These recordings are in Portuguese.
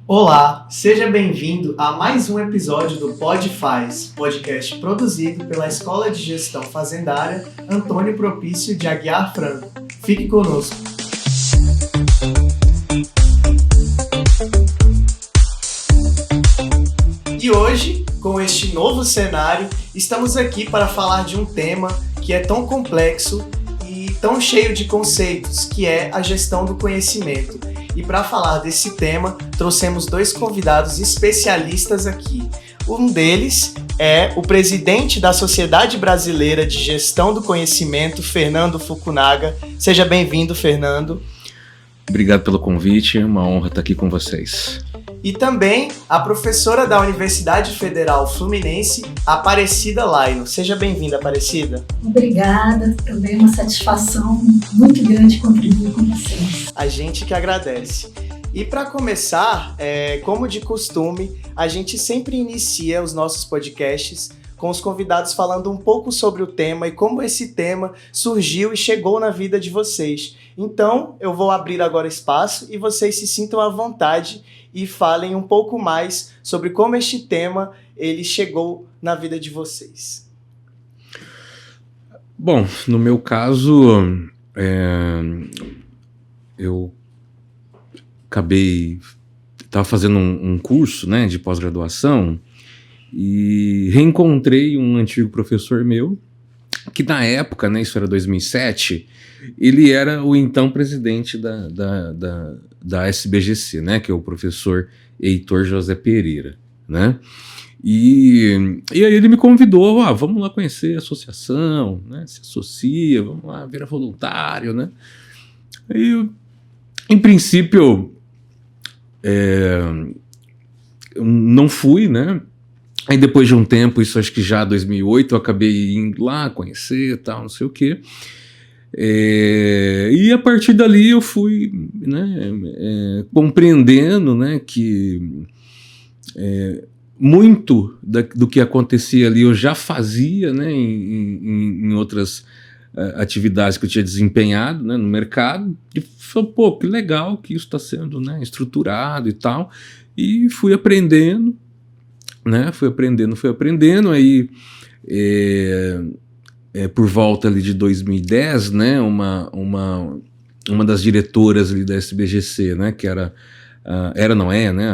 Olá, seja bem-vindo a mais um episódio do Pod Faz, podcast produzido pela Escola de Gestão Fazendária Antônio Propício de Aguiar Franco. Fique conosco. E hoje, com este novo cenário, estamos aqui para falar de um tema que é tão complexo e tão cheio de conceitos, que é a gestão do conhecimento. E para falar desse tema, trouxemos dois convidados especialistas aqui. Um deles é o presidente da Sociedade Brasileira de Gestão do Conhecimento, Fernando Fukunaga. Seja bem-vindo, Fernando. Obrigado pelo convite, é uma honra estar aqui com vocês. E também a professora da Universidade Federal Fluminense, Aparecida Laino. Seja bem-vinda, Aparecida. Obrigada, também é uma satisfação muito grande contribuir com vocês. A gente que agradece. E para começar, como de costume, a gente sempre inicia os nossos podcasts com os convidados falando um pouco sobre o tema e como esse tema surgiu e chegou na vida de vocês. Então, eu vou abrir agora espaço e vocês se sintam à vontade e falem um pouco mais sobre como este tema ele chegou na vida de vocês. Bom, no meu caso, eu estava fazendo um curso, né, de pós-graduação e reencontrei um antigo professor meu, que na época, né, isso era 2007, ele era o então presidente da SBGC, né, que é o professor Heitor José Pereira, né? E aí ele me convidou, vamos lá conhecer a associação, né? Se associa, vamos lá, vira voluntário, né? Aí, em princípio, eu não fui, né? Aí depois de um tempo, isso acho que já 2008, eu acabei indo lá conhecer, tal, não sei o quê. E a partir dali eu fui, né, compreendendo, né, que muito do que acontecia ali eu já fazia, né, em outras atividades que eu tinha desempenhado, né, no mercado, e falei, pô, que legal que isso está sendo, né, estruturado e tal, e fui aprendendo, né, fui aprendendo, aí por volta ali de 2010, né, uma das diretoras ali da SBGC, né, que era né,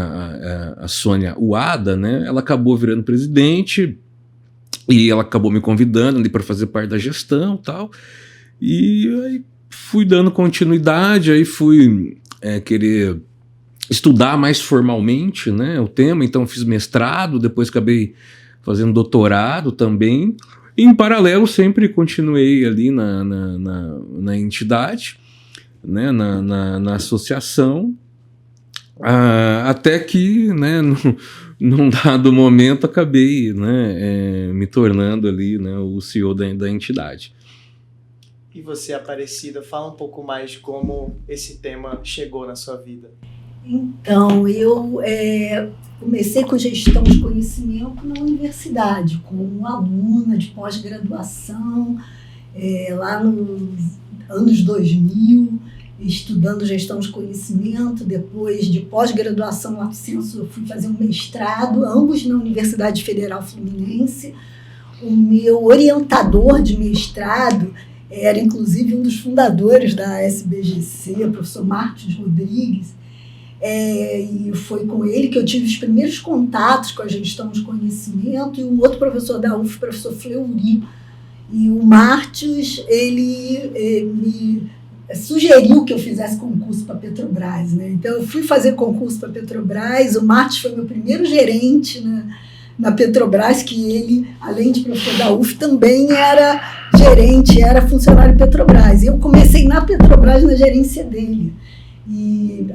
a Sônia Uada, né, ela acabou virando presidente e ela acabou me convidando ali para fazer parte da gestão e tal, e aí fui dando continuidade, aí fui querer estudar mais formalmente, né, o tema, então fiz mestrado, depois acabei fazendo doutorado também. Em paralelo, sempre continuei ali na entidade, né, na associação, até que, né, num dado momento, acabei, né, me tornando ali, né, o CEO da entidade. E você, Aparecida, fala um pouco mais de como esse tema chegou na sua vida. Então, eu comecei com gestão de conhecimento na universidade, como aluna de pós-graduação, lá nos anos 2000, estudando gestão de conhecimento. Depois de pós-graduação lá do Censo, eu fui fazer um mestrado, ambos na Universidade Federal Fluminense. O meu orientador de mestrado era, inclusive, um dos fundadores da SBGC, o professor Marcos Rodrigues. E foi com ele que eu tive os primeiros contatos com a gestão de conhecimento, e um outro professor da UF, o professor Fleury. E o Martins, ele me sugeriu que eu fizesse concurso para a Petrobras, né? Então eu fui fazer concurso para a Petrobras. O Martins foi meu primeiro gerente na Petrobras, que ele, além de professor da UF, também era gerente, era funcionário Petrobras. E eu comecei na Petrobras na gerência dele. E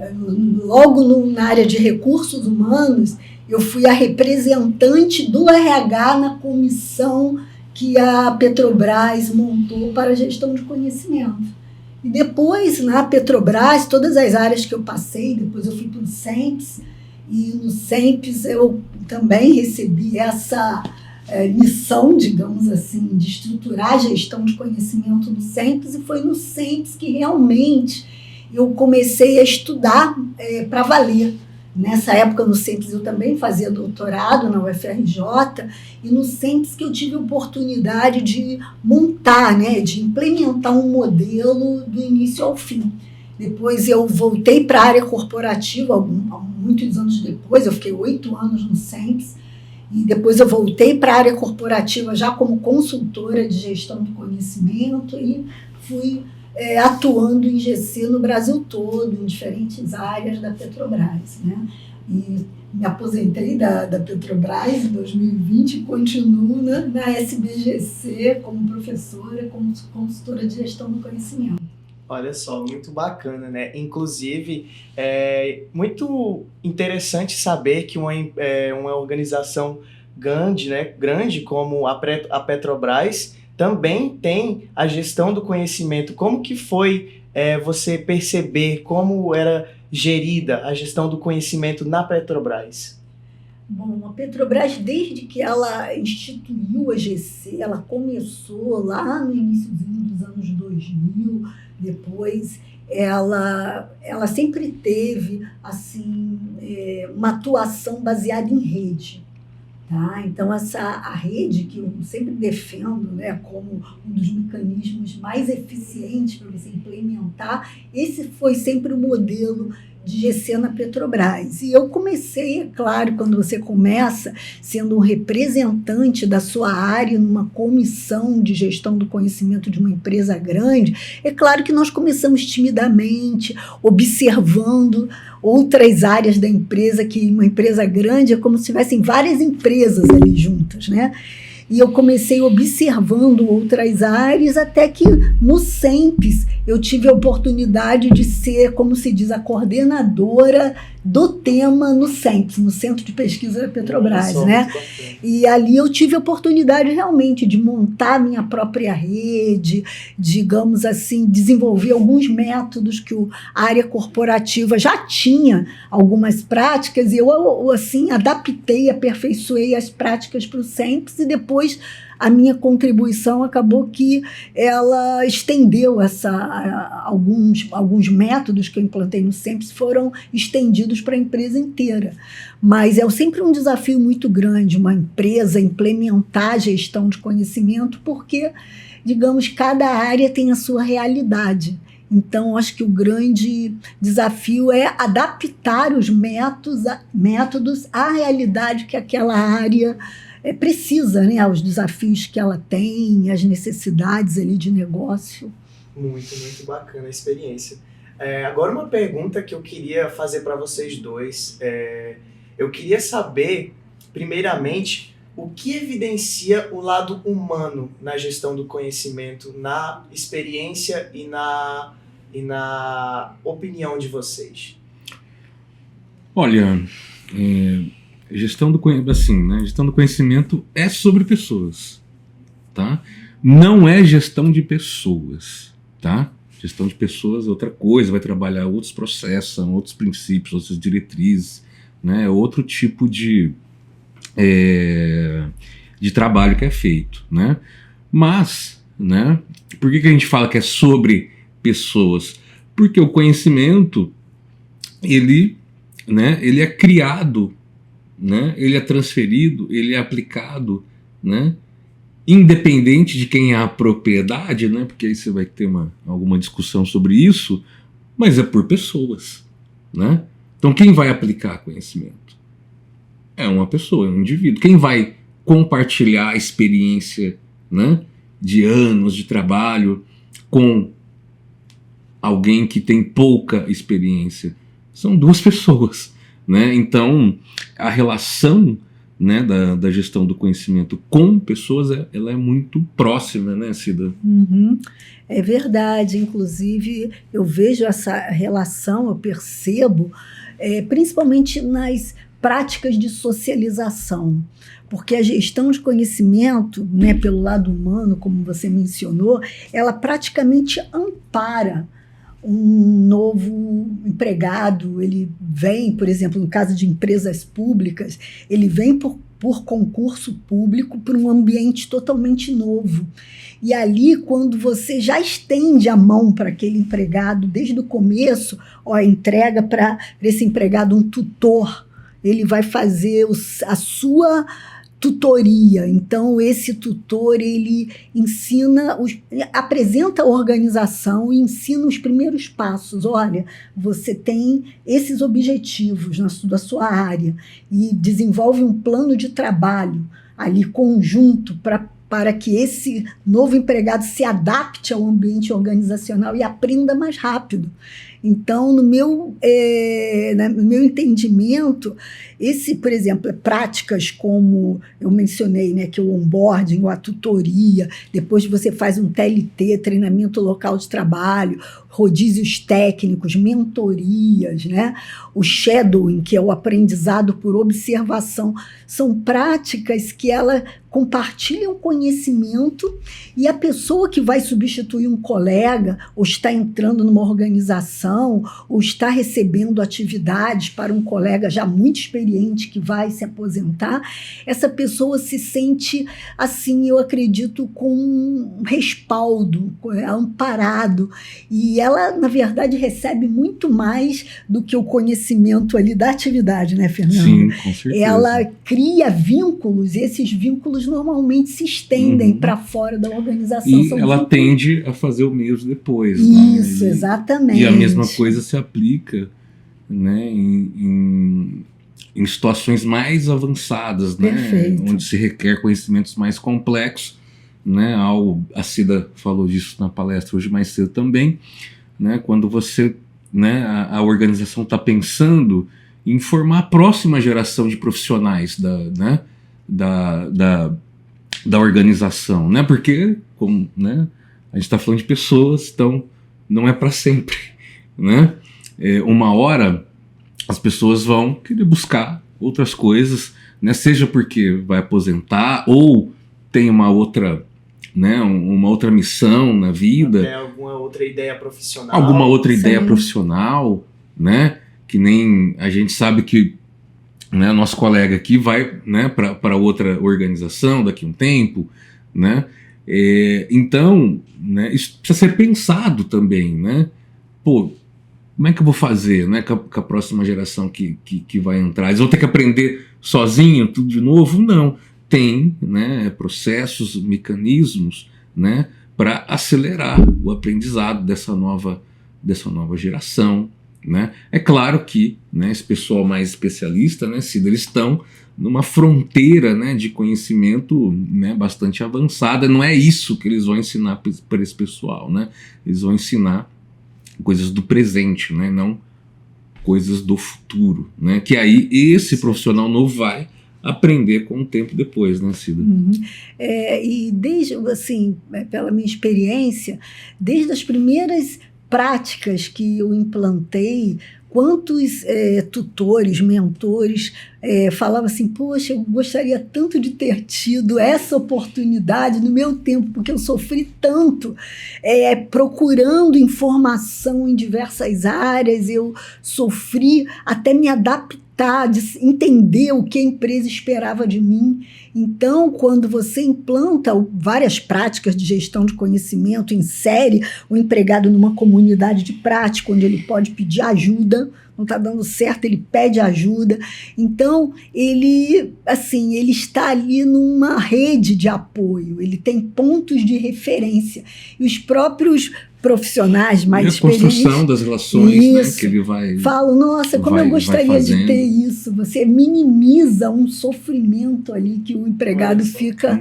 logo na área de recursos humanos, eu fui a representante do RH na comissão que a Petrobras montou para a gestão de conhecimento. E depois, na Petrobras, todas as áreas que eu passei, depois eu fui para o SEMPS, e no SEMPS eu também recebi essa missão, digamos assim, de estruturar a gestão de conhecimento no SEMPS, e foi no SEMPS que realmente eu comecei a estudar para valer. Nessa época, no CEMPES, eu também fazia doutorado na UFRJ, e no CEMPES que eu tive a oportunidade de montar, né, de implementar um modelo do início ao fim. Depois eu voltei para a área corporativa, muitos anos depois, eu fiquei 8 anos no CEMPES, e depois eu voltei para a área corporativa já como consultora de gestão do conhecimento e fui atuando em GC no Brasil todo, em diferentes áreas da Petrobras, né? E me aposentei da Petrobras em 2020 e continuo na SBGC como professora, como consultora de gestão do conhecimento. Olha só, muito bacana, né? Inclusive, é muito interessante saber que uma organização grande, né, grande como a Petrobras também tem a gestão do conhecimento. Como que foi você perceber como era gerida a gestão do conhecimento na Petrobras? Bom, a Petrobras, desde que ela instituiu a GC, ela começou lá no iníciozinho dos anos 2000, depois ela sempre teve assim, uma atuação baseada em rede. Tá? Então, a rede, que eu sempre defendo, né, como um dos mecanismos mais eficientes para você implementar, esse foi sempre o modelo de GC na Petrobras. E eu comecei, é claro, quando você começa sendo um representante da sua área numa comissão de gestão do conhecimento de uma empresa grande, é claro que nós começamos timidamente, observando outras áreas da empresa, que uma empresa grande é como se tivessem várias empresas ali juntas, né? E eu comecei observando outras áreas, até que no CEMPES eu tive a oportunidade de ser, como se diz, a coordenadora do tema no CEMPES, no Centro de Pesquisa da Petrobras, né? E ali eu tive a oportunidade realmente de montar minha própria rede, digamos assim, desenvolver alguns métodos que a área corporativa já tinha algumas práticas, e eu assim adaptei, aperfeiçoei as práticas para o CEMPES, e depois a minha contribuição acabou que ela estendeu alguns métodos que eu implantei no CEMPES foram estendidos para a empresa inteira. Mas é sempre um desafio muito grande uma empresa implementar a gestão de conhecimento, porque, digamos, cada área tem a sua realidade. Então, acho que o grande desafio é adaptar os métodos à realidade que aquela área precisa, né, aos desafios que ela tem, às necessidades ali de negócio. Muito, muito bacana a experiência. Agora uma pergunta que eu queria fazer para vocês dois. Eu queria saber, primeiramente, o que evidencia o lado humano na gestão do conhecimento, na experiência e na opinião de vocês? Olha, gestão do conhecimento é sobre pessoas, tá? Não é gestão de pessoas, tá? Gestão de pessoas é outra coisa, vai trabalhar outros processos, são outros princípios, outras diretrizes, né? Outro tipo de trabalho que é feito, né? Mas, né? Por que a gente fala que é sobre pessoas? Porque o conhecimento, ele é criado, né? Ele é transferido, ele é aplicado, né? Independente de quem é a propriedade, né? Porque aí você vai ter alguma discussão sobre isso, mas é por pessoas, né? Então quem vai aplicar conhecimento? É uma pessoa, é um indivíduo. Quem vai compartilhar a experiência, né, de anos de trabalho com alguém que tem pouca experiência? São duas pessoas, né? Então a relação, né, da gestão do conhecimento com pessoas, ela é muito próxima, né, Cida? Uhum. É verdade, inclusive eu vejo essa relação, eu percebo, principalmente nas práticas de socialização, porque a gestão de conhecimento, né, pelo lado humano, como você mencionou, ela praticamente ampara um novo empregado, ele vem, por exemplo, no caso de empresas públicas, ele vem por concurso público para um ambiente totalmente novo. E ali, quando você já estende a mão para aquele empregado desde o começo, entrega para esse empregado um tutor, ele vai fazer a sua tutoria. Então, esse tutor, ele apresenta a organização e ensina os primeiros passos. Olha, você tem esses objetivos da sua área e desenvolve um plano de trabalho ali conjunto para que esse novo empregado se adapte ao ambiente organizacional e aprenda mais rápido. Então, no meu entendimento, por exemplo, práticas como eu mencionei, né, que é o onboarding, ou a tutoria, depois você faz um TLT, treinamento local de trabalho, rodízios técnicos, mentorias, né? O shadowing, que é o aprendizado por observação, são práticas que ela compartilham conhecimento e a pessoa que vai substituir um colega ou está entrando numa organização ou está recebendo atividades para um colega já muito experiente que vai se aposentar, essa pessoa se sente, assim, eu acredito, com um respaldo, amparado, e ela, na verdade, recebe muito mais do que o conhecimento ali da atividade, né, Fernando? Sim, com certeza. Ela cria vínculos e esses vínculos normalmente se estendem para fora da organização. E ela tende a fazer o mesmo depois. Isso, né? Exatamente. E a mesma coisa se aplica, né, em situações mais avançadas, né, onde se requer conhecimentos mais complexos. Né, a Cida falou disso na palestra hoje mais cedo também, né, quando você, né, a organização está pensando em formar a próxima geração de profissionais da organização, né, porque, como, né, a gente está falando de pessoas, então não é para sempre, né? Uma hora as pessoas vão querer buscar outras coisas, né, seja porque vai aposentar ou tem uma outra, né, uma outra missão na vida. Até alguma outra ideia profissional. Alguma outra ideia profissional, né? Que nem a gente sabe que, né, nosso colega aqui vai, né, para outra organização daqui a um tempo, né? Então, né, isso precisa ser pensado também, né? Pô, como é que eu vou fazer, né, com a próxima geração que vai entrar? Eles vão ter que aprender sozinho tudo de novo? Não. Tem, né, processos, mecanismos, né, para acelerar o aprendizado dessa nova geração, né? É claro que, né, esse pessoal mais especialista, né, Cida, eles estão numa fronteira, né, de conhecimento, né, bastante avançada. Não é isso que eles vão ensinar para esse pessoal, né? Eles vão ensinar coisas do presente, né, não coisas do futuro, né? Que aí esse profissional novo vai aprender com o tempo depois, né, Cida? E desde, assim, pela minha experiência, desde as primeiras práticas que eu implantei, quantos tutores, mentores falavam assim, poxa, eu gostaria tanto de ter tido essa oportunidade no meu tempo, porque eu sofri tanto procurando informação em diversas áreas, eu sofri até me adaptar, de entender o que a empresa esperava de mim. Então, quando você implanta várias práticas de gestão de conhecimento, insere o empregado numa comunidade de prática, onde ele pode pedir ajuda, não está dando certo, ele pede ajuda. Então, ele está ali numa rede de apoio, ele tem pontos de referência. E os próprios profissionais mais experientes... E a construção das relações, né, que ele vai... Falam, nossa, como eu gostaria de ter isso. Você minimiza um sofrimento ali que o empregado fica...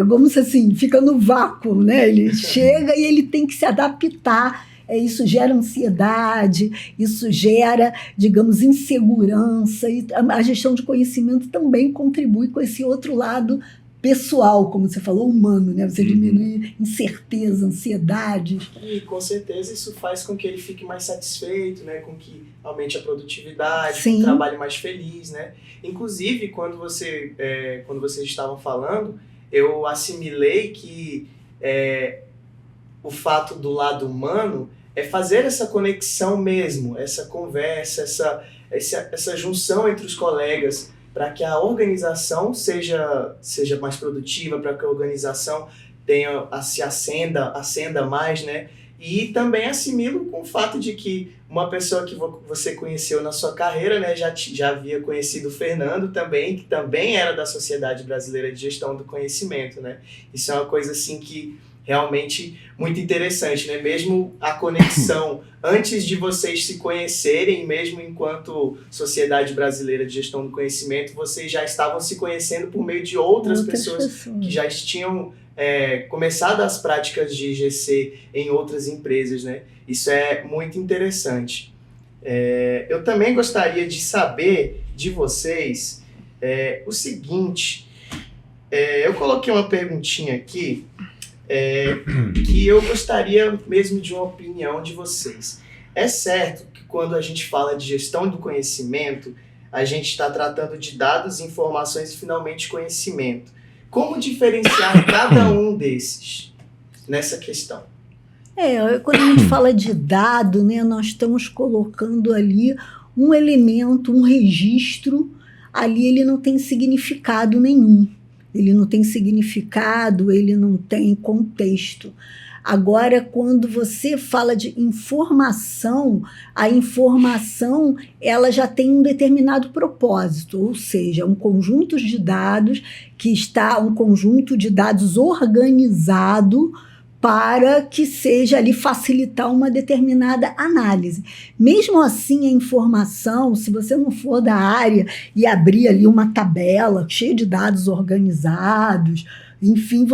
como se assim, fica no vácuo, né? Ele chega e ele tem que se adaptar. Isso gera ansiedade, isso gera, digamos, insegurança. E a gestão de conhecimento também contribui com esse outro lado pessoal, como você falou, humano, né? Você diminui incerteza, ansiedade. E com certeza isso faz com que ele fique mais satisfeito, né? Com que aumente a produtividade, com que trabalhe mais feliz, né? Inclusive, quando vocês estavam falando, eu assimilei que o fato do lado humano é fazer essa conexão mesmo, essa conversa, essa junção entre os colegas, para que a organização seja mais produtiva, para que a organização se acenda mais, né? E também assimilo com o fato de que uma pessoa que você conheceu na sua carreira, né, já havia conhecido o Fernando também, que também era da Sociedade Brasileira de Gestão do Conhecimento, né? Isso é uma coisa assim que realmente muito interessante, né? Mesmo a conexão antes de vocês se conhecerem, mesmo enquanto Sociedade Brasileira de Gestão do Conhecimento, vocês já estavam se conhecendo por meio de outras pessoas que já tinham começado as práticas de IGC em outras empresas, né? Isso é muito interessante. Eu também gostaria de saber de vocês o seguinte, eu coloquei uma perguntinha aqui, que eu gostaria mesmo de uma opinião de vocês. É certo que quando a gente fala de gestão do conhecimento, a gente está tratando de dados, informações e finalmente conhecimento. Como diferenciar cada um desses nessa questão? Quando a gente fala de dado, né, nós estamos colocando ali um elemento, um registro, ali ele não tem significado nenhum. Ele não tem significado, ele não tem contexto. Agora, quando você fala de informação, a informação ela já tem um determinado propósito, ou seja, um conjunto de dados um conjunto de dados organizado para que seja ali facilitar uma determinada análise. Mesmo assim, a informação, se você não for da área e abrir ali uma tabela cheia de dados organizados, enfim,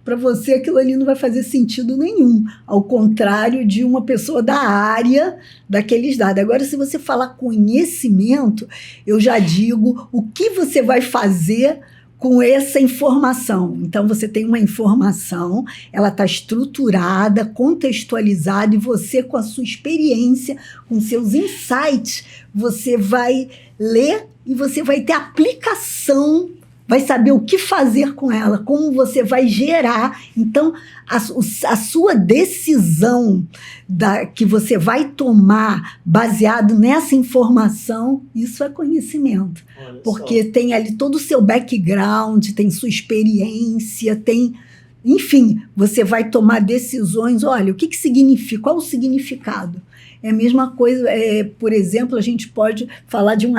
para você aquilo ali não vai fazer sentido nenhum, ao contrário de uma pessoa da área daqueles dados. Agora, se você falar conhecimento, eu já digo o que você vai fazer com essa informação. Então, você tem uma informação, ela está estruturada, contextualizada, e você, com a sua experiência, com seus insights, você vai ler e você vai ter aplicação, vai saber o que fazer com ela, como você vai gerar. Então, a sua decisão que você vai tomar baseado nessa informação, isso é conhecimento. Porque tem ali todo o seu background, tem sua experiência, enfim, você vai tomar decisões. Olha, o que significa? Qual o significado? É a mesma coisa, por exemplo, a gente pode falar de um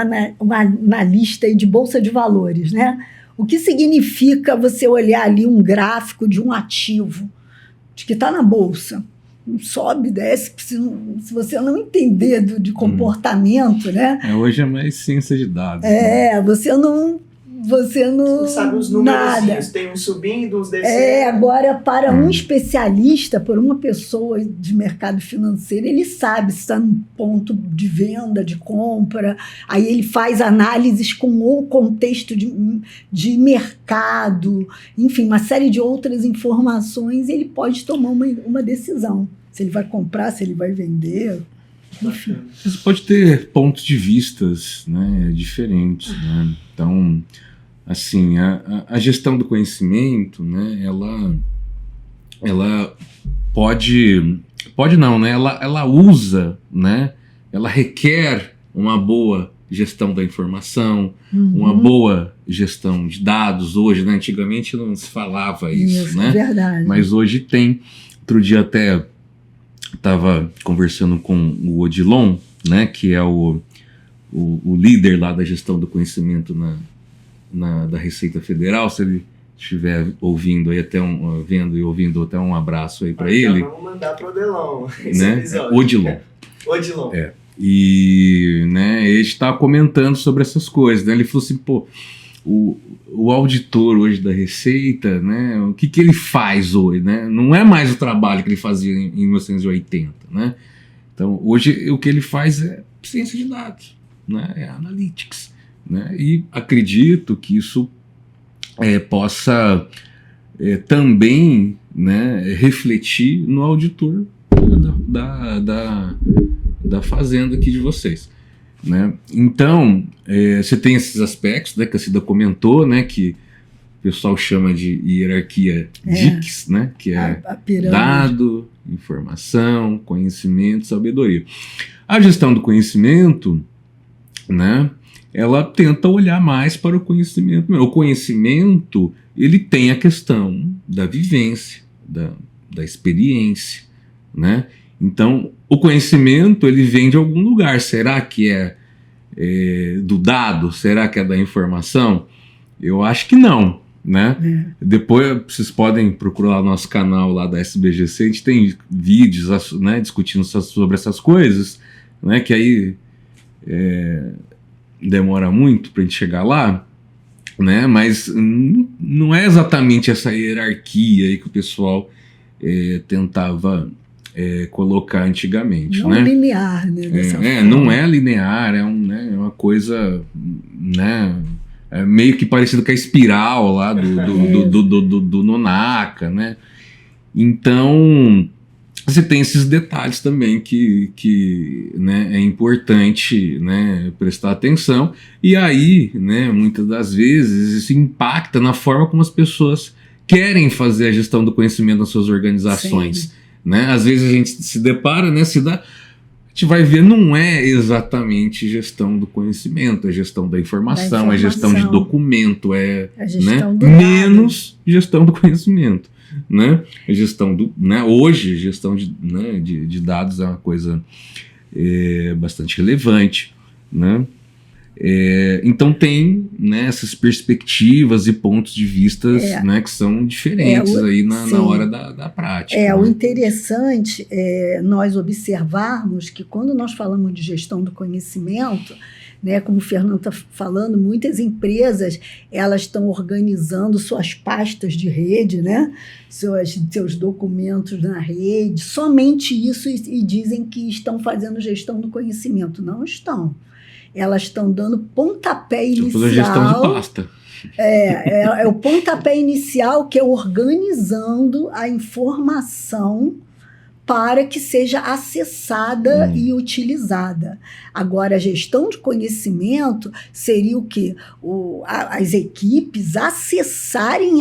analista aí de bolsa de valores, né? O que significa você olhar ali um gráfico de um ativo de que está na bolsa? Sobe, desce, se você não entender de comportamento, né? Hoje é mais ciência de dados. Você não sabe os números, tem uns subindo, uns descendo. Agora, para um especialista, por uma pessoa de mercado financeiro, ele sabe se está num ponto de venda, de compra, aí ele faz análises com o contexto de mercado, enfim, uma série de outras informações, e ele pode tomar uma decisão, se ele vai comprar, se ele vai vender, enfim. Você pode ter pontos de vistas, né, diferentes, né? Então, assim, a gestão do conhecimento, né, ela pode não, né, ela usa, né, ela requer uma boa gestão da informação, uma boa gestão de dados hoje, né, antigamente não se falava isso, né, é verdade. Mas hoje tem. Outro dia até estava conversando com o Odilon, né, que é o líder lá da gestão do conhecimento da Receita Federal. Se ele estiver ouvindo aí, vendo e ouvindo, até um abraço aí para ele. Vamos mandar pro Odilon, né? Odilon. Odilon. E, né, ele estava comentando sobre essas coisas, né? Ele falou assim, o auditor hoje da Receita, né, o que ele faz hoje, né? Não é mais o trabalho que ele fazia em 1980, né? Então, hoje o que ele faz é ciência de dados, né? É analytics, né? E acredito que isso possa também, né, refletir no auditor da fazenda aqui de vocês, né? Então, você tem esses aspectos, né, que a Cida comentou, né, que o pessoal chama de hierarquia DICS, né? Que é a pirâmide. Dado, informação, conhecimento, sabedoria. A gestão do conhecimento, né? Ela tenta olhar mais para o conhecimento. O conhecimento, ele tem a questão da vivência, da experiência, né? Então, o conhecimento, ele vem de algum lugar. Será que é do dado? Será que é da informação? Eu acho que não, né? Depois vocês podem procurar lá no nosso canal lá da SBGC, a gente tem vídeos, né, discutindo sobre essas coisas, né, que aí demora muito para a gente chegar lá, né? Mas não é exatamente essa hierarquia aí que o pessoal tentava colocar antigamente, não né? Linear, né? Não é linear, é uma coisa, né? Meio que parecido com a espiral lá do Nonaka, né? Então você tem esses detalhes também que né, é importante, né, prestar atenção, e aí, né, muitas das vezes isso impacta na forma como as pessoas querem fazer a gestão do conhecimento nas suas organizações, né? Às vezes a gente se depara, né, a gente vai ver, não é exatamente gestão do conhecimento, é gestão da informação, é gestão de documento, gestão, né, do menos dado. Gestão do conhecimento, né? A gestão né, hoje, gestão de dados é uma coisa bastante relevante, né? Então tem, né, essas perspectivas e pontos de vista, né, que são diferentes aí na hora da prática. Né? O interessante é nós observarmos que quando nós falamos de gestão do conhecimento, né, como o Fernando está falando, muitas empresas elas estão organizando suas pastas de rede, né, seus documentos na rede, somente isso, e dizem que estão fazendo gestão do conhecimento. Não estão. Elas estão dando pontapé inicial. Toda gestão de pasta. É o pontapé inicial, que é organizando a informação para que seja acessada e utilizada. Agora, a gestão de conhecimento seria o quê? As equipes acessarem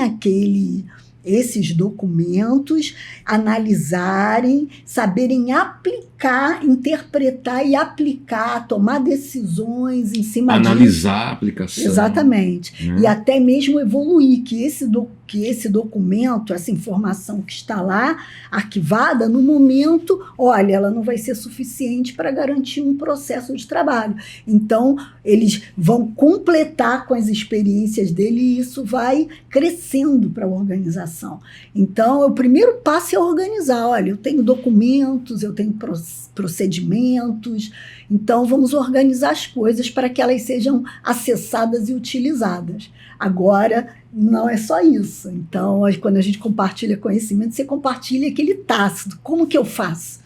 esses documentos, analisarem, saberem aplicar, interpretar e aplicar, tomar decisões em cima disso. Analisar a aplicação. Exatamente. E até mesmo evoluir, que esse documento, essa informação que está lá, arquivada, no momento, olha, ela não vai ser suficiente para garantir um processo de trabalho. Então, eles vão completar com as experiências dele e isso vai crescendo para a organização. Então, o primeiro passo é organizar. Olha, eu tenho documentos, eu tenho procedimentos, então vamos organizar as coisas para que elas sejam acessadas e utilizadas. Agora, não é só isso. Então, quando a gente compartilha conhecimento, você compartilha aquele tácito. Como que eu faço?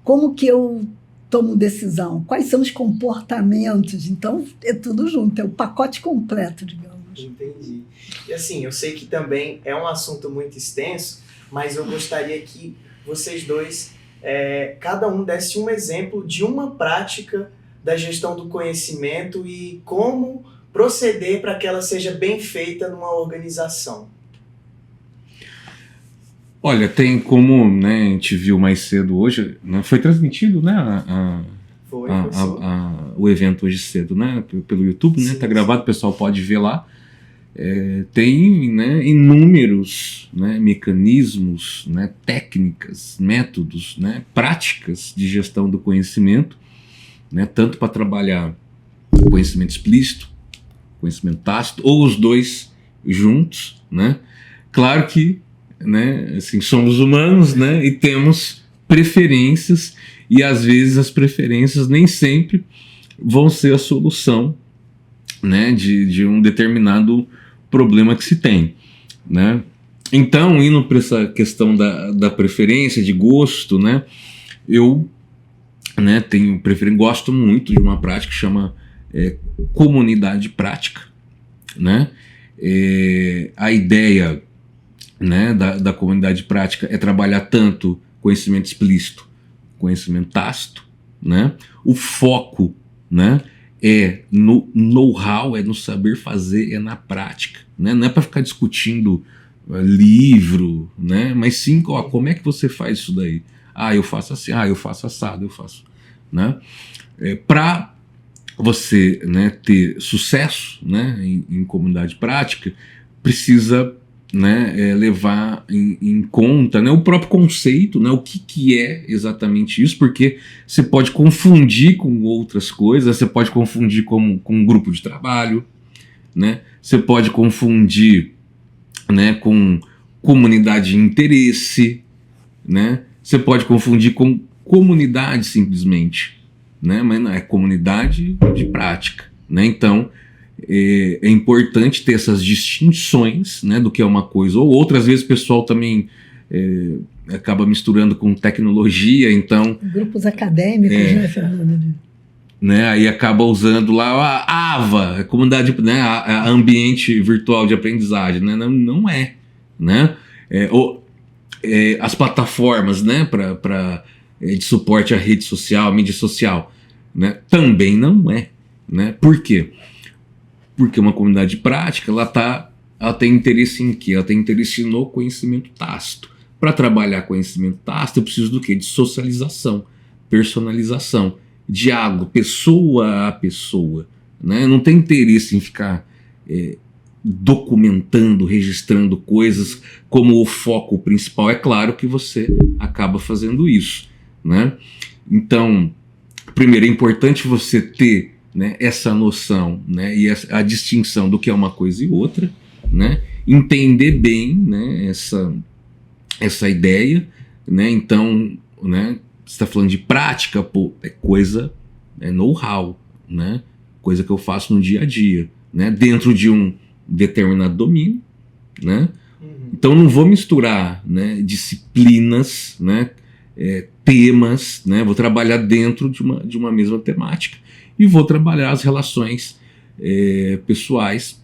Como que eu tomo decisão? Quais são os comportamentos? Então, é tudo junto, é o pacote completo, digamos. Entendi. E assim, eu sei que também é um assunto muito extenso, mas eu gostaria que vocês dois, cada um desse um exemplo de uma prática da gestão do conhecimento e como proceder para que ela seja bem feita numa organização. Olha, tem como, né, a gente viu mais cedo hoje, né, foi transmitido, né, o evento hoje cedo, né, pelo YouTube, né, tá gravado, o pessoal pode ver lá. Tem, né, inúmeros, né, mecanismos, né, técnicas, métodos, né, práticas de gestão do conhecimento, né, tanto para trabalhar conhecimento explícito, conhecimento tácito, ou os dois juntos, né? Claro que, né, assim, somos humanos, né, e temos preferências, e às vezes as preferências nem sempre vão ser a solução, né, de um determinado problema que se tem, né? Então, indo para essa questão da preferência, de gosto, né, eu, né, gosto muito de uma prática que chama comunidade prática, né? A ideia, né, da comunidade prática é trabalhar tanto conhecimento explícito, conhecimento tácito, né? O foco, né, é no know-how, é no saber fazer, é na prática, né? Não é para ficar discutindo livro, né? Mas sim, ó, como é que você faz isso daí? Ah, eu faço assim, eu faço assado, eu faço, né? Para você, né, ter sucesso, né, em comunidade prática, precisa, né, levar em conta, né, o próprio conceito, né, o que é exatamente isso, porque você pode confundir com outras coisas, você pode confundir com um grupo de trabalho, né, você pode confundir, né, com comunidade de interesse, né, você pode confundir com comunidade simplesmente, né, mas não é comunidade de prática, né, então é importante ter essas distinções, né, do que é uma coisa ou outra. Às vezes o pessoal também acaba misturando com tecnologia, então... Grupos acadêmicos, né, Fernando? Né, aí acaba usando lá a AVA, a comunidade, né, a ambiente virtual de aprendizagem, né, não é, né, as plataformas, né, de suporte à rede social, mídia social, né, também não é, né, por quê? Porque uma comunidade prática, ela tem interesse em quê? Ela tem interesse no conhecimento tácito. Para trabalhar conhecimento tácito, eu preciso do quê? De socialização, personalização, diálogo, pessoa a pessoa, né? Não tem interesse em ficar documentando, registrando coisas como o foco principal. É claro que você acaba fazendo isso, né? Então, primeiro, é importante você ter, né, essa noção, né, e a distinção do que é uma coisa e outra, né, entender bem, né, essa ideia, né, então, né, você está falando de prática, pô, é coisa, é know-how, né, coisa que eu faço no dia a dia, né, dentro de um determinado domínio, né, então não vou misturar, né, disciplinas, né, temas, né, vou trabalhar dentro de uma mesma temática e vou trabalhar as relações pessoais,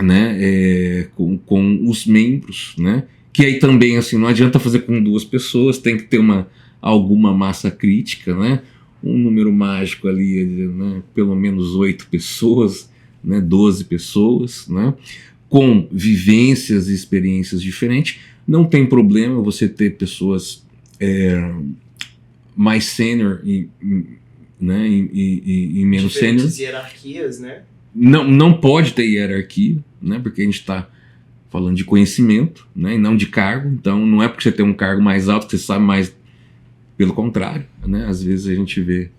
né, com os membros, né, que aí também, assim, não adianta fazer com duas pessoas, tem que ter alguma massa crítica, né, um número mágico ali, né, pelo menos 8 pessoas, né, 12 pessoas, né, com vivências e experiências diferentes. Não tem problema você ter pessoas mais sênior e menos sênior. Diferentes hierarquias, né? Não pode ter hierarquia, né? Porque a gente está falando de conhecimento, né? E não de cargo. Então não é porque você tem um cargo mais alto que você sabe mais. Pelo contrário, né? Às vezes a gente vê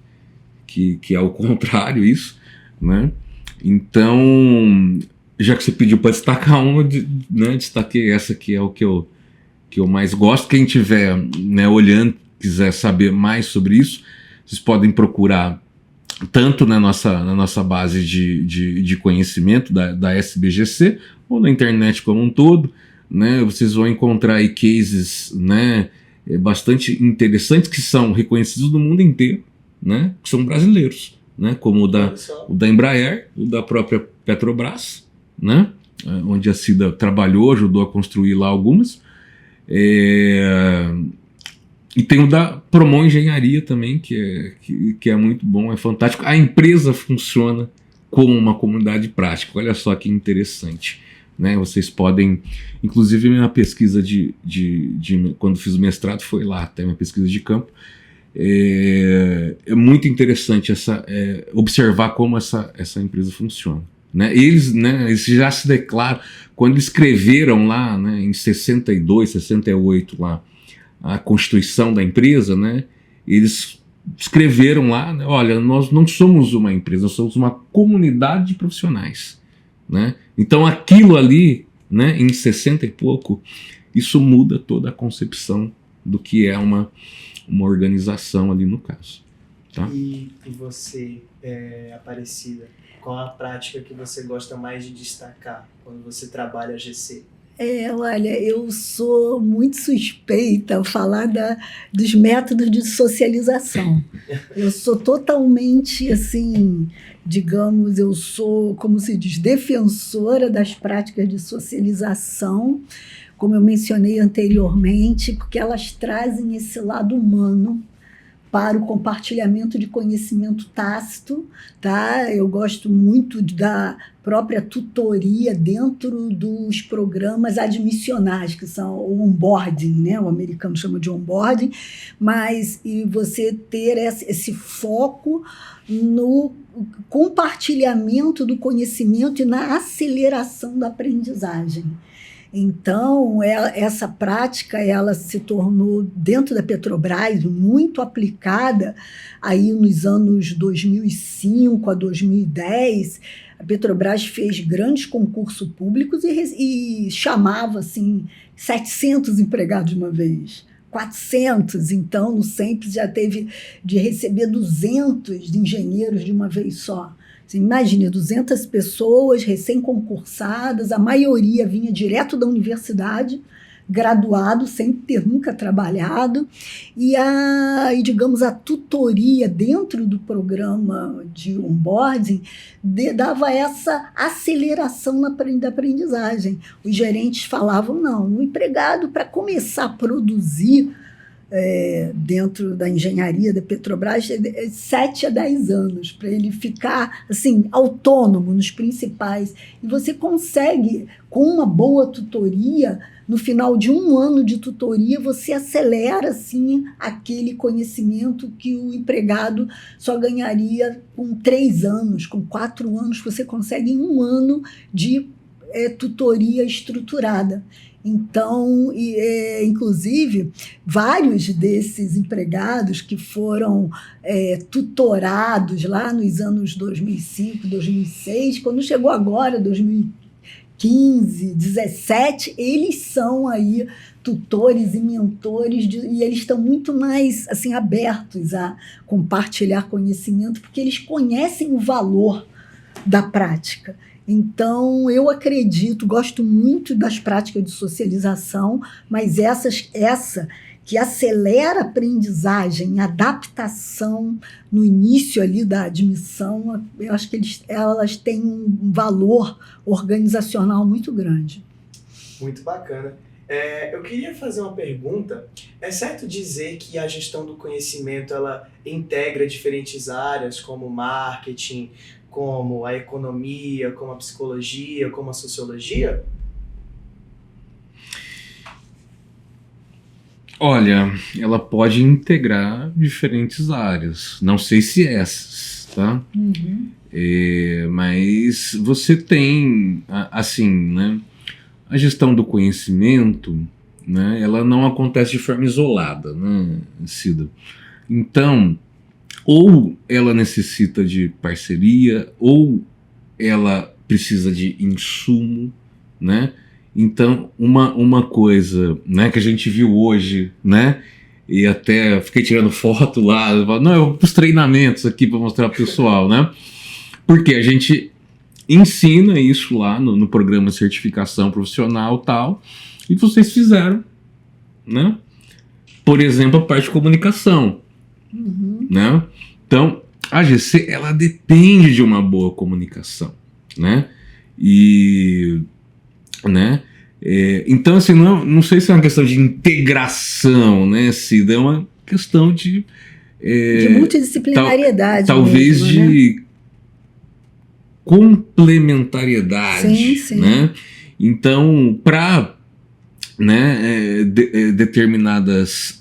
que é o contrário isso, né? Então, já que você pediu para destacar uma, né? Destaquei essa que é o que eu mais gosto. Quem estiver, né, olhando, quiser saber mais sobre isso, vocês podem procurar tanto na nossa base de conhecimento da SBGC ou na internet como um todo, né? Vocês vão encontrar aí cases, né, bastante interessantes que são reconhecidos no mundo inteiro, né, que são brasileiros, né, como o da Embraer, o da própria Petrobras, né, onde a Cida trabalhou, ajudou a construir lá algumas. E tem o da Promon Engenharia também, que é muito bom, é fantástico. A empresa funciona como uma comunidade prática. Olha só que interessante, né? Vocês podem, inclusive minha pesquisa quando fiz o mestrado foi lá, até minha pesquisa de campo. É muito interessante observar como essa empresa funciona, né? Eles já se declaram, quando escreveram lá, né, em 62, 68 lá, a constituição da empresa, né, eles escreveram lá, né, olha, nós não somos uma empresa, nós somos uma comunidade de profissionais, né? Então aquilo ali, né, em 60 e pouco, isso muda toda a concepção do que é uma organização ali no caso, tá? E você, Aparecida, qual a prática que você gosta mais de destacar quando você trabalha a GC? Olha, eu sou muito suspeita ao falar dos métodos de socialização. Eu sou totalmente, assim, digamos, eu sou, como se diz, defensora das práticas de socialização, como eu mencionei anteriormente, porque elas trazem esse lado humano para o compartilhamento de conhecimento tácito, tá? Eu gosto muito da própria tutoria dentro dos programas admissionais, que são o onboarding, né? O americano chama de onboarding, mas e você ter esse foco no compartilhamento do conhecimento e na aceleração da aprendizagem. Então, essa prática ela se tornou, dentro da Petrobras, muito aplicada aí nos anos 2005 a 2010. A Petrobras fez grandes concursos públicos e chamava assim, 700 empregados de uma vez. 400, então, no SEMPES já teve de receber 200 de engenheiros de uma vez só. Você imagina, 200 pessoas recém-concursadas, a maioria vinha direto da universidade, graduado, sem ter nunca trabalhado, e digamos, a tutoria dentro do programa de onboarding dava essa aceleração da aprendizagem. Os gerentes falavam, não, o empregado, para começar a produzir dentro da engenharia da Petrobras, 7 a 10 anos, para ele ficar assim, autônomo nos principais. E você consegue, com uma boa tutoria, no final de 1 ano de tutoria, você acelera assim, aquele conhecimento que o empregado só ganharia com 3 anos, com 4 anos, você consegue em 1 ano de tutoria estruturada. Então, inclusive, vários desses empregados que foram tutorados lá nos anos 2005, 2006, quando chegou agora, 2015, 2017, eles são aí tutores e mentores, e eles estão muito mais assim, abertos a compartilhar conhecimento, porque eles conhecem o valor da prática. Então, eu acredito, gosto muito das práticas de socialização, mas essa que acelera a aprendizagem, a adaptação no início ali da admissão, eu acho que elas têm um valor organizacional muito grande. Muito bacana. Eu queria fazer uma pergunta. É certo dizer que a gestão do conhecimento ela integra diferentes áreas, como marketing, como a economia, como a psicologia, como a sociologia? Olha, ela pode integrar diferentes áreas. Não sei se essas, tá? Uhum. Mas você tem, assim, né? A gestão do conhecimento, né? Ela não acontece de forma isolada, né, Cida? Então, ou ela necessita de parceria, ou ela precisa de insumo, né? Então, uma coisa, né, que a gente viu hoje, né? E até fiquei tirando foto lá, eu falo, não, eu vou para os treinamentos aqui para mostrar para o pessoal, né? Porque a gente ensina isso lá no programa de certificação profissional e tal, e vocês fizeram, né? Por exemplo, a parte de comunicação. Uhum. Né? Então, a GC ela depende de uma boa comunicação, né? E, né? Então, assim, não sei se é uma questão de integração, né, Cida? É uma questão de multidisciplinariedade. Talvez mesmo, de complementariedade. Sim, sim. Né? Então, para determinadas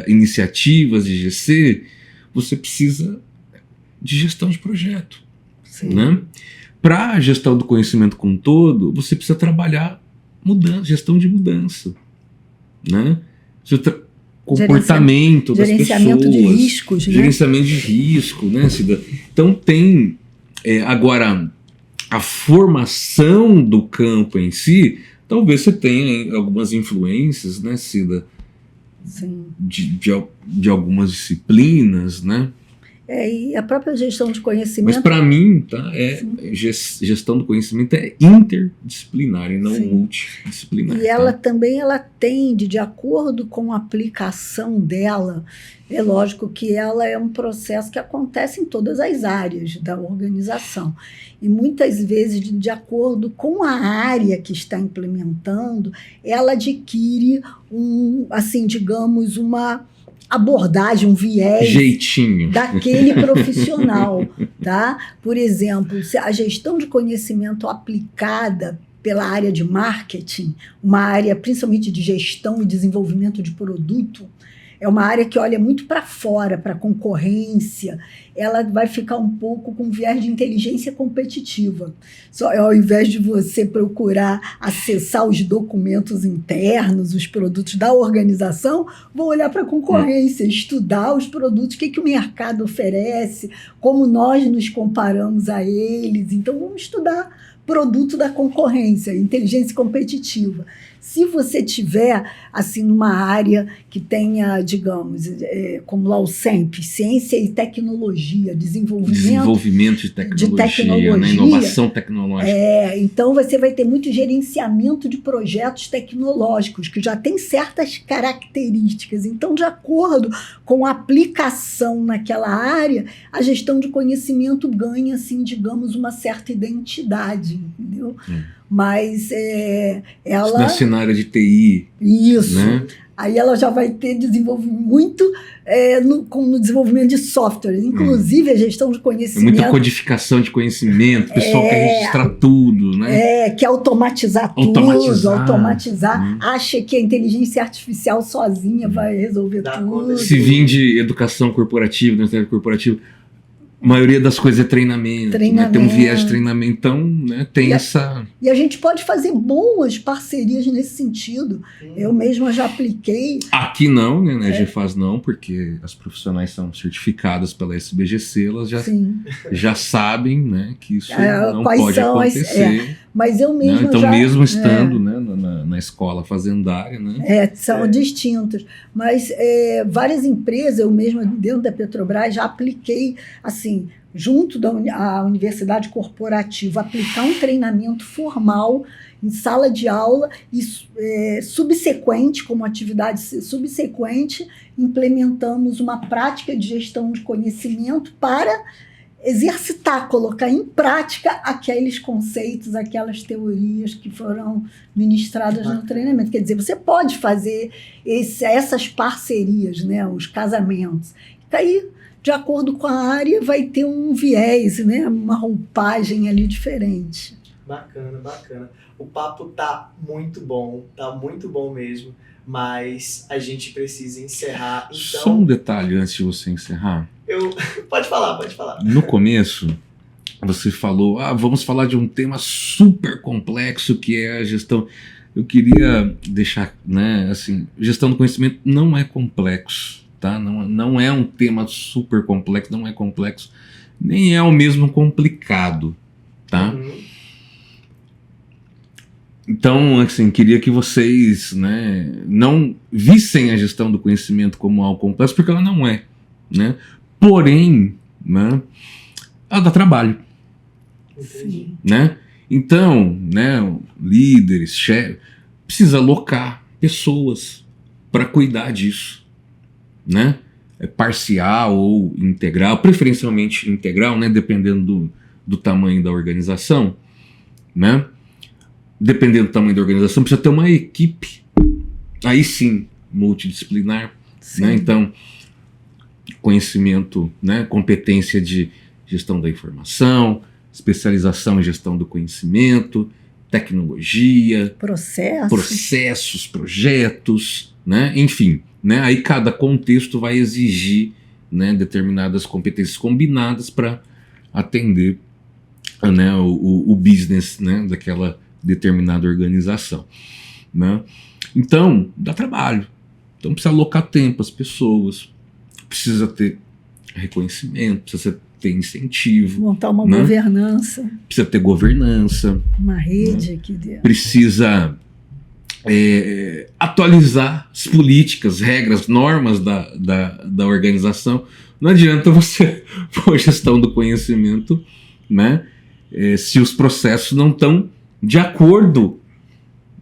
iniciativas de GC, você precisa de gestão de projeto. Né? Para a gestão do conhecimento como um todo, você precisa trabalhar gestão de mudança. Né? Comportamento das pessoas. Gerenciamento de riscos. Né? Gerenciamento de risco. Né, Cida? Então tem... agora, a formação do campo em si, talvez você tenha algumas influências, né, Cida? Sim. De algumas disciplinas, né? E a própria gestão de conhecimento... Mas para mim, tá, gestão do conhecimento é interdisciplinar e não multidisciplinar. E ela também tende, de acordo com a aplicação dela, é lógico que ela é um processo que acontece em todas as áreas da organização. E muitas vezes, de acordo com a área que está implementando, ela adquire abordagem, um viés Jeitinho. daquele profissional, tá? Por exemplo, a gestão de conhecimento aplicada pela área de marketing, uma área principalmente de gestão e desenvolvimento de produto, é uma área que olha muito para fora, para a concorrência. Ela vai ficar um pouco com viés de inteligência competitiva. Só ao invés de você procurar acessar os documentos internos, os produtos da organização, vou olhar para a concorrência, estudar os produtos, o que o mercado oferece, como nós nos comparamos a eles. Então, vamos estudar produto da concorrência, inteligência competitiva. Se você tiver, assim, numa área que tenha, digamos, como lá o SEMP, ciência e tecnologia, desenvolvimento de tecnologia, né? Inovação tecnológica. Então você vai ter muito gerenciamento de projetos tecnológicos, que já tem certas características. Então, de acordo com a aplicação naquela área, a gestão de conhecimento ganha, assim, digamos, uma certa identidade, entendeu? Mas ela... Na área de TI. Isso. Né? Aí ela já vai ter desenvolvimento muito no desenvolvimento de software. Inclusive, a gestão de conhecimento... Muita codificação de conhecimento. O pessoal quer registrar tudo, né? Quer automatizar tudo. Acha que a inteligência artificial sozinha vai resolver tudo. Se vir de educação corporativa, universidade corporativa... A maioria das coisas é treinamento. Né? Tem um viés de treinamento, então, né, tem essa... E a gente pode fazer boas parcerias nesse sentido. Eu mesma já apliquei... Aqui não, né, na EGFAS não, porque as profissionais são certificadas pela SBGC, elas já sabem, né, que isso não pode acontecer. Mas eu mesma então, mesmo estando né, na escola fazendária... Né, são distintos. Mas várias empresas, eu mesma dentro da Petrobras, já apliquei, assim, junto da universidade corporativa, aplicar um treinamento formal em sala de aula e subsequente, como atividade subsequente, implementamos uma prática de gestão de conhecimento para exercitar, colocar em prática aqueles conceitos, aquelas teorias que foram ministradas no treinamento. Quer dizer, você pode fazer essas parcerias, né, os casamentos. E aí, de acordo com a área, vai ter um viés, né, uma roupagem ali diferente. Bacana. O papo tá muito bom mesmo, mas a gente precisa encerrar. Então... Só um detalhe antes de você encerrar. Pode falar. No começo, você falou, vamos falar de um tema super complexo que é a gestão. Eu queria deixar, né, assim, gestão do conhecimento não é complexo. Tá? Não é um tema super complexo, não é complexo, nem é o mesmo complicado, tá? Então, assim, queria que vocês, né, não vissem a gestão do conhecimento como algo complexo, porque ela não é, né? Porém, né, ela dá trabalho. Sim. Né? Então, né, líderes, chefes, precisa alocar pessoas para cuidar disso. Né? Parcial ou integral, preferencialmente integral, né? Dependendo do tamanho da organização, né? Dependendo do tamanho da organização, precisa ter uma equipe, aí sim, multidisciplinar, né? Então, conhecimento, né? Competência de gestão da informação, especialização em gestão do conhecimento, tecnologia, processos, projetos, né? Enfim, né? Aí cada contexto vai exigir, né, determinadas competências combinadas para atender, né, o business, né, daquela determinada organização, né? Então, dá trabalho. Então precisa alocar tempo às pessoas, precisa ter reconhecimento, precisa ter incentivo. Montar uma governança. Precisa ter governança. Uma rede que dê. Precisa atualizar as políticas, regras, normas da organização. Não adianta você pôr gestão do conhecimento, né, se os processos não estão de acordo,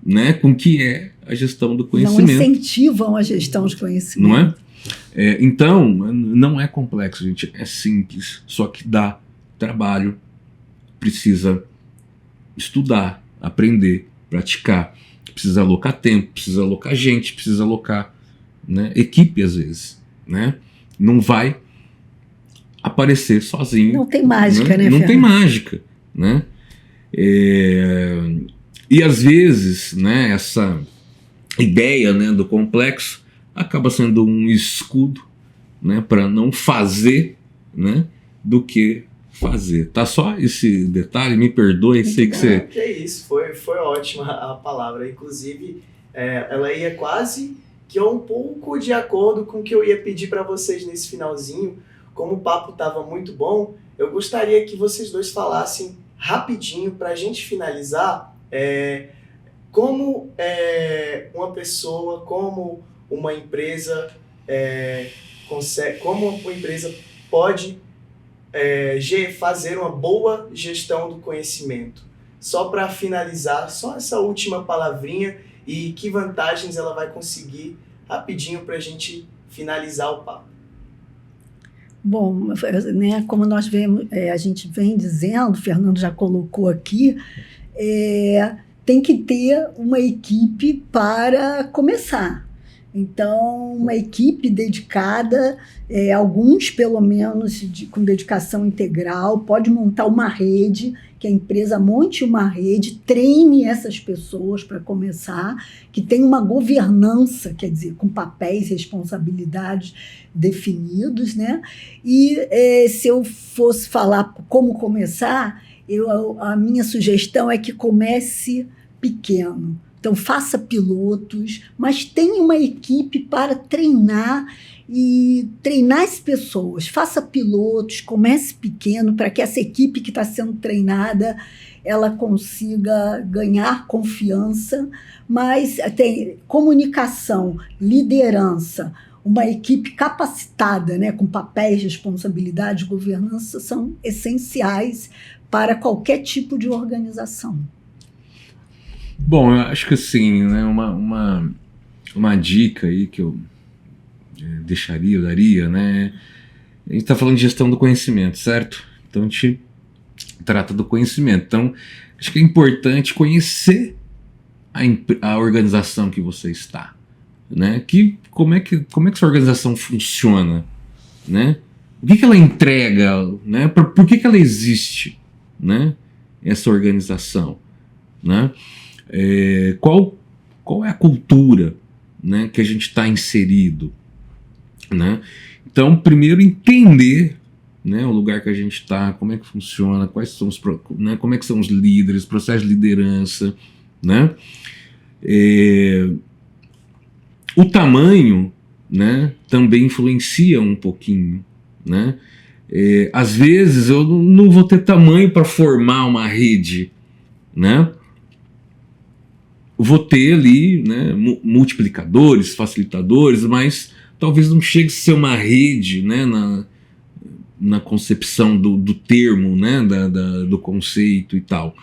né, com o que é a gestão do conhecimento. Não incentivam a gestão de conhecimento. Não é? Então, não é complexo, gente, é simples, só que dá trabalho, precisa estudar, aprender, praticar. Precisa alocar tempo, precisa alocar gente, precisa alocar, né, equipe às vezes. né? Não vai aparecer sozinho. Não tem mágica, né, Não Fernando? tem mágica, né? E às vezes, né, essa ideia, né, do complexo acaba sendo um escudo, né, para não fazer, né, do que fazer. Tá só esse detalhe, me perdoe, sei que você... Que é isso, foi ótima a palavra. Inclusive, ela ia quase que um pouco de acordo com o que eu ia pedir para vocês nesse finalzinho. Como o papo estava muito bom, eu gostaria que vocês dois falassem rapidinho para a gente finalizar como uma pessoa, como uma empresa como uma empresa pode fazer uma boa gestão do conhecimento. Só para finalizar, só essa última palavrinha e que vantagens ela vai conseguir rapidinho para a gente finalizar o papo. Bom, né, como nós vemos, a gente vem dizendo, o Fernando já colocou aqui, tem que ter uma equipe para começar. Então, uma equipe dedicada, alguns pelo menos com dedicação integral, pode montar uma rede, que a empresa monte uma rede, treine essas pessoas para começar, que tenha uma governança, quer dizer, com papéis e responsabilidades definidos, né? E se eu fosse falar como começar, a minha sugestão é que comece pequeno. Então, faça pilotos, mas tenha uma equipe para treinar as pessoas. Faça pilotos, comece pequeno, para que essa equipe que está sendo treinada ela consiga ganhar confiança, mas tem comunicação, liderança, uma equipe capacitada, né, com papéis, responsabilidades, governança, são essenciais para qualquer tipo de organização. Bom, eu acho que assim, né, uma dica aí que eu daria, né? A gente está falando de gestão do conhecimento, certo? Então a gente trata do conhecimento. Então, acho que é importante conhecer a organização que você está, né? Como é que sua organização funciona, né? O que ela entrega, né? Por que ela existe, né? Essa organização, né? Qual é a cultura, né, que a gente está inserido, né? Então, primeiro entender, né, o lugar que a gente está, como é que funciona, quais são né, como é que são os líderes, processo de liderança, né? O tamanho, né, também influencia um pouquinho, né? Às vezes eu não vou ter tamanho para formar uma rede, né? Vou ter ali, né, multiplicadores, facilitadores, mas talvez não chegue a ser uma rede, né, na concepção do termo, né, do conceito e tal.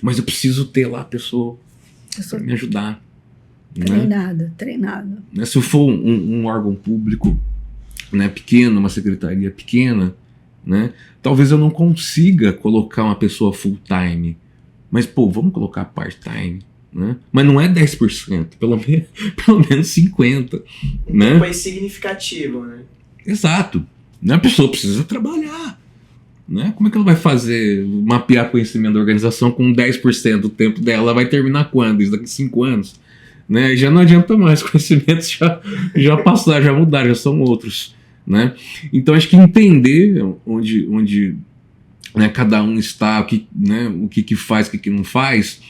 Mas eu preciso ter lá a pessoa para me ajudar. Treinada. Né? Se eu for um órgão público, né, pequeno, uma secretaria pequena, né, talvez eu não consiga colocar uma pessoa full time. Mas, vamos colocar part-time. Né? Mas não é 10%, pelo menos 50%. Né? Foi significativo, né? Exato. A pessoa precisa trabalhar. Né? Como é que ela vai mapear conhecimento da organização com 10% do tempo dela? Ela vai terminar quando? Isso daqui a 5 anos. Né? Já não adianta mais, os conhecimentos já passaram, já mudaram, já são outros. Né? Então acho que entender onde né, cada um está, o que faz, o que não faz,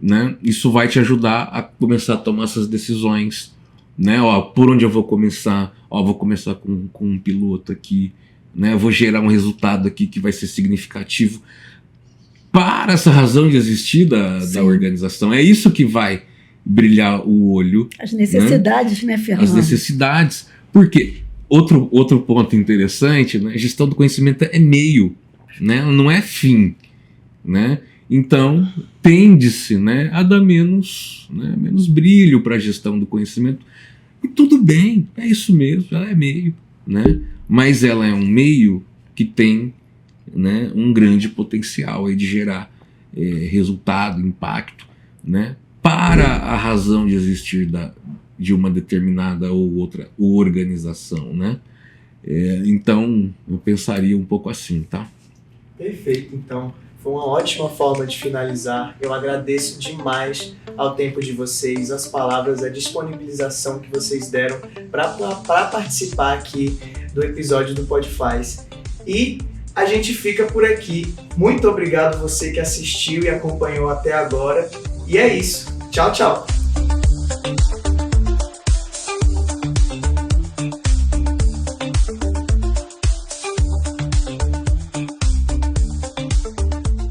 né? Isso vai te ajudar a começar a tomar essas decisões, né? Por onde eu vou começar? Vou começar com um piloto aqui, né? Eu vou gerar um resultado aqui que vai ser significativo para essa razão de existir da organização. É isso que vai brilhar o olho. As necessidades, né, Fernando? As necessidades. Porque outro ponto interessante, né? Gestão do conhecimento é meio, né? Não é fim, né? Então, tende-se, né, a dar menos brilho para a gestão do conhecimento. E tudo bem, é isso mesmo, ela é meio. Né? Mas ela é um meio que tem, né, um grande potencial aí de gerar resultado, impacto, né, para a razão de existir de uma determinada ou outra organização, né? Então, eu pensaria um pouco assim, tá? Perfeito, então. Foi uma ótima forma de finalizar. Eu agradeço demais ao tempo de vocês, as palavras, a disponibilização que vocês deram para participar aqui do episódio do Podfaz. E a gente fica por aqui. Muito obrigado você que assistiu e acompanhou até agora. E é isso. Tchau, tchau.